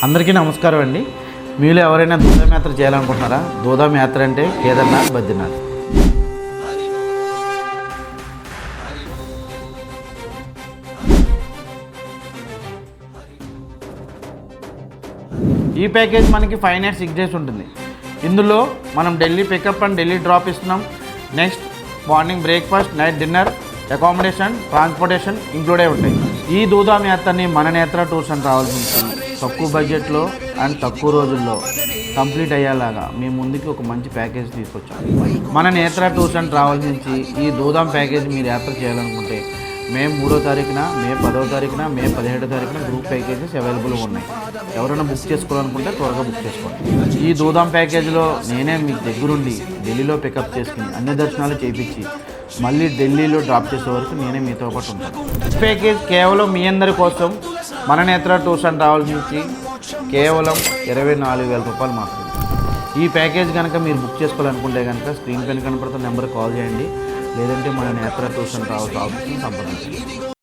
అందరికీ నమస్కారం అండి. మీలో ఎవరైనా దూదాం యాత్ర చేయాలనుకుంటున్నారా? దూదాం యాత్ర అంటే కేదార్నాథ్, బద్రీనాథ్. ఈ ప్యాకేజ్ మనకి 5 nights 6 days ఉంటుంది. ఇందులో మనం Delhi pickup and Delhi drop ఇస్తున్నాం. Next morning breakfast, night dinner, accommodation, transportation ఇంక్లూడే ఉంటాయి. ఈ దూదాం యాత్రని మన నేత్ర టూర్స్ అండ్ ట్రావెల్స్ నుంచి తక్కువ బడ్జెట్లో అండ్ తక్కువ రోజుల్లో కంప్లీట్ అయ్యేలాగా మీ ముందుకి ఒక మంచి ప్యాకేజ్ తీసుకొచ్చాం. మన నేత్ర టూర్స్ అండ్ ట్రావెల్స్ నుంచి ఈ దూదాం ప్యాకేజ్ మీరు యాత్ర చేయాలనుకుంటే మే 3వ తారీఖున, మే 10వ తారీఖున, మే 17వ తారీఖున గ్రూప్ ప్యాకేజెస్ అవైలబుల్గా ఉన్నాయి. ఎవరైనా బుక్ చేసుకోవాలనుకుంటే త్వరగా బుక్ చేసుకోండి. ఈ దూదాం ప్యాకేజీలో నేనే మీ దగ్గరుండి ఢిల్లీలో పికప్ చేసుకుని అన్ని దర్శనాలు చేయించి మళ్ళీ ఢిల్లీలో డ్రాప్ చేసే వరకు నేనే మీతో పాటు ఉంటాను. ప్యాకేజ్ కేవలం మీ అందరి కోసం మన నేత్ర టూర్స్ అండ్ ట్రావెల్స్ నుంచి కేవలం 24,000 రూపాయలు మాత్రమే. ఈ ప్యాకేజ్ కనుక మీరు బుక్ చేసుకోవాలనుకుంటే కనుక స్క్రీన్ పైన కనపడుతున్న నెంబర్కి కాల్ చేయండి, లేదంటే మన నేత్ర టూర్స్ అండ్ ట్రావెల్స్ ఆఫీస్ని సంప్రదించండి.